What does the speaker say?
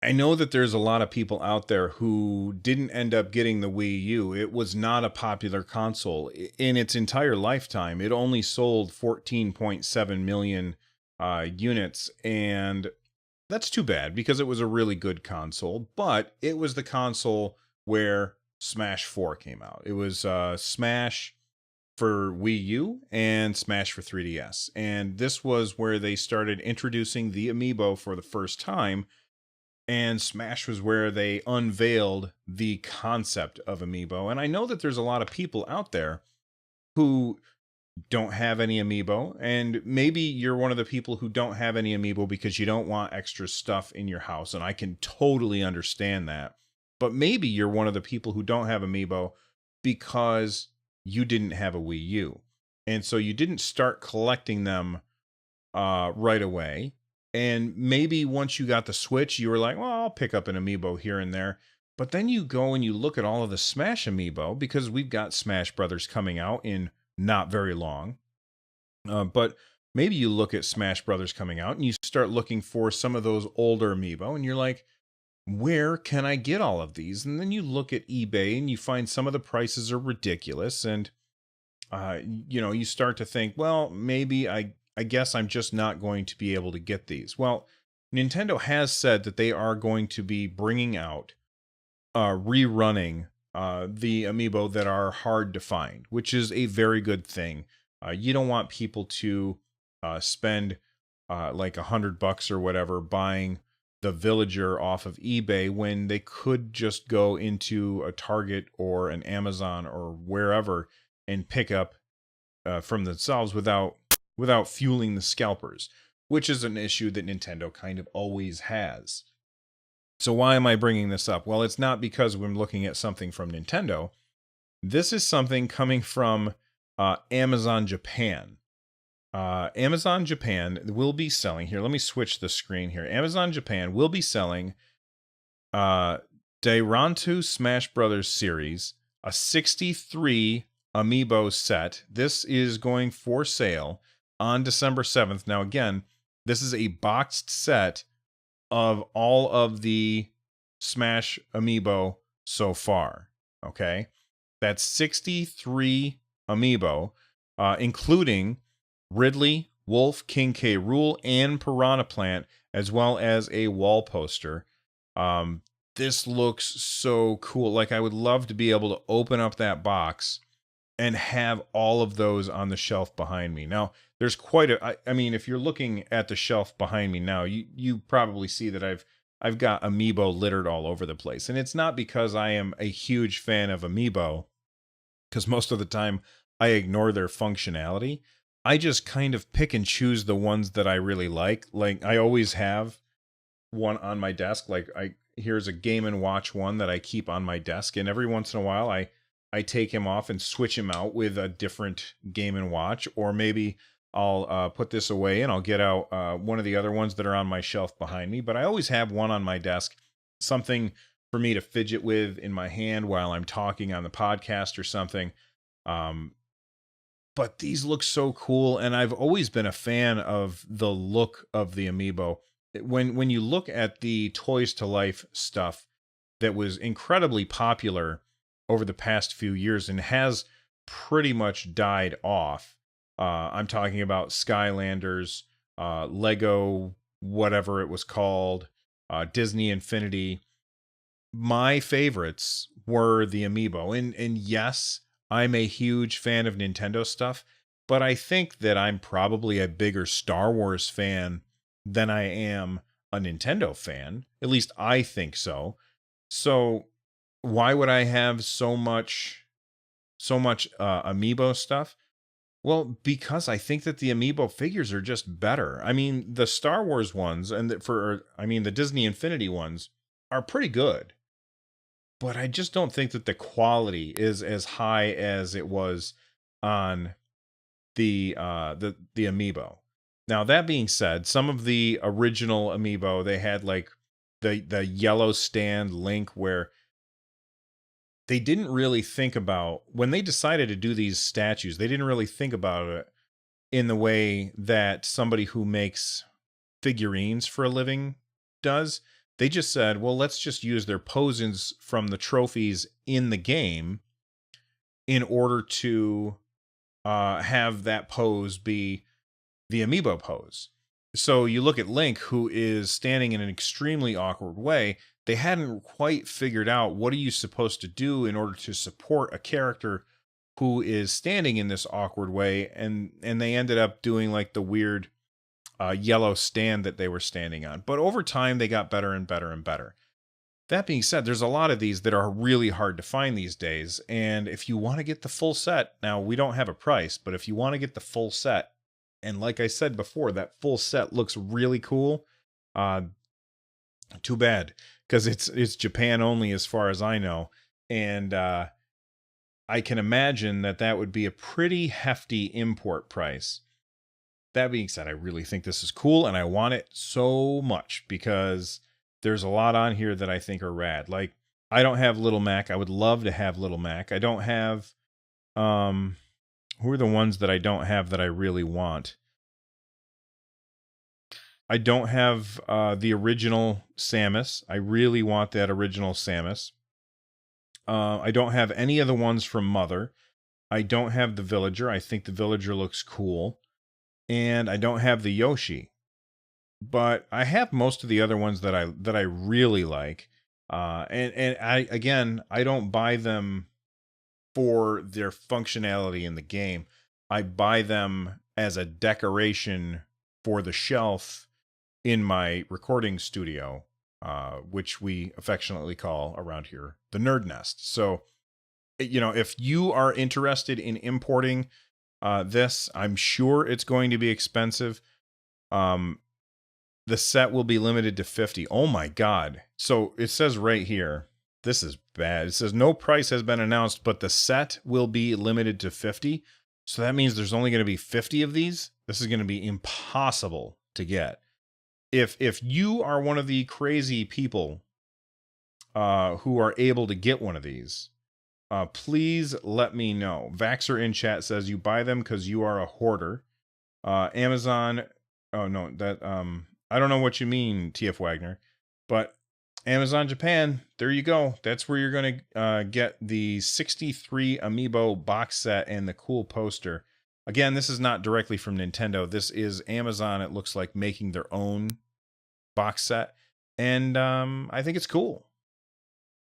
I know that there's a lot of people out there who didn't end up getting the Wii U. It was not a popular console in its entire lifetime. It only sold 14.7 million units, and that's too bad because it was a really good console. But it was the console where Smash 4 came out. It was Smash for Wii U and Smash for 3DS. And this was where they started introducing the Amiibo for the first time, and Smash was where they unveiled the concept of Amiibo. And I know that there's a lot of people out there who don't have any Amiibo, and maybe you're one of the people who don't have any Amiibo because you don't want extra stuff in your house, and I can totally understand that. But maybe you're one of the people who don't have Amiibo because you didn't have a Wii U, and so you didn't start collecting them right away. And maybe once you got the Switch, you were like, well, I'll pick up an Amiibo here and there. But then you go and you look at all of the Smash Amiibo, because we've got Smash Brothers coming out in not very long. But maybe you look at Smash Brothers coming out and you start looking for some of those older Amiibo, and you're like, where can I get all of these? And then you look at eBay and you find some of the prices are ridiculous. And you start to think, well, maybe I guess I'm just not going to be able to get these. Well, Nintendo has said that they are going to be bringing out, rerunning the Amiibo that are hard to find, which is a very good thing. You don't want people to spend like $100 or whatever buying the Villager off of eBay when they could just go into a Target or an Amazon or wherever and pick up from themselves without fueling the scalpers, which is an issue that Nintendo kind of always has. So why am I bringing this up? Well, it's not because we're looking at something from Nintendo. This is something coming from Amazon Japan. Amazon Japan will be selling here. Let me switch the screen here. Amazon Japan will be selling Dairantu Smash Brothers series, a 63 Amiibo set. This is going for sale on December 7th. Now, again, this is a boxed set of all of the Smash Amiibo so far. Okay, that's 63 Amiibo, including Ridley, Wolf, King K. Rool, and Piranha Plant, as well as a wall poster. This looks so cool. Like, I would love to be able to open up that box and have all of those on the shelf behind me. Now, there's quite a, I mean, if you're looking at the shelf behind me now, you probably see that I've got Amiibo littered all over the place. And it's not because I am a huge fan of Amiibo, because most of the time I ignore their functionality. I just kind of pick and choose the ones that I really like. Like, I always have one on my desk. Like, here's a Game & Watch one that I keep on my desk, and every once in a while I take him off and switch him out with a different Game & Watch, or maybe I'll put this away and I'll get out one of the other ones that are on my shelf behind me. But I always have one on my desk, something for me to fidget with in my hand while I'm talking on the podcast or something. But these look so cool, and I've always been a fan of the look of the Amiibo. When you look at the Toys to Life stuff that was incredibly popular over the past few years and has pretty much died off, I'm talking about Skylanders, Lego, whatever it was called, Disney Infinity. My favorites were the Amiibo, and yes, I'm a huge fan of Nintendo stuff, but I think that I'm probably a bigger Star Wars fan than I am a Nintendo fan. At least I think so. So why would I have so much Amiibo stuff? Well, because I think that the Amiibo figures are just better. I mean, the Star Wars ones and the Disney Infinity ones are pretty good, but I just don't think that the quality is as high as it was on the Amiibo. Now, that being said, some of the original Amiibo, they had like the yellow stand Link, where they didn't really think about, when they decided to do these statues, they didn't really think about it in the way that somebody who makes figurines for a living does. They just said, well, let's just use their poses from the trophies in the game in order to have that pose be the amiibo pose. So you look at Link, who is standing in an extremely awkward way. They hadn't quite figured out what are you supposed to do in order to support a character who is standing in this awkward way, and they ended up doing like the weird yellow stand that they were standing on. But over time, they got better and better and better. That being said, there's a lot of these that are really hard to find these days. And if you want to get the full set, now we don't have a price, but if you want to get the full set, and like I said before, that full set looks really cool. Too bad, because it's Japan only as far as I know. And I can imagine that would be a pretty hefty import price. That being said, I really think this is cool, and I want it so much because there's a lot on here that I think are rad. Like, I don't have Little Mac. I would love to have Little Mac. I don't have, who are the ones that I don't have that I really want? I don't have the original Samus. I really want that original Samus. I don't have any of the ones from Mother. I don't have the Villager. I think the Villager looks cool. And I don't have the Yoshi. But I have most of the other ones that I really like. And I don't buy them for their functionality in the game. I buy them as a decoration for the shelf in my recording studio, which we affectionately call around here the Nerd Nest. So, you know, if you are interested in importing this, I'm sure it's going to be expensive. The set will be limited to 50. Oh my God. So it says right here, this is bad. It says no price has been announced, but the set will be limited to 50. So that means there's only going to be 50 of these. This is going to be impossible to get. If you are one of the crazy people who are able to get one of these, please let me know. Vaxer in chat says you buy them because you are a hoarder. Amazon. Oh no, that I don't know what you mean, TF Wagner, but Amazon Japan, there you go. That's where you're going to get the 63 Amiibo box set and the cool poster. Again, this is not directly from Nintendo. This is Amazon, it looks like, making their own box set. And I think it's cool.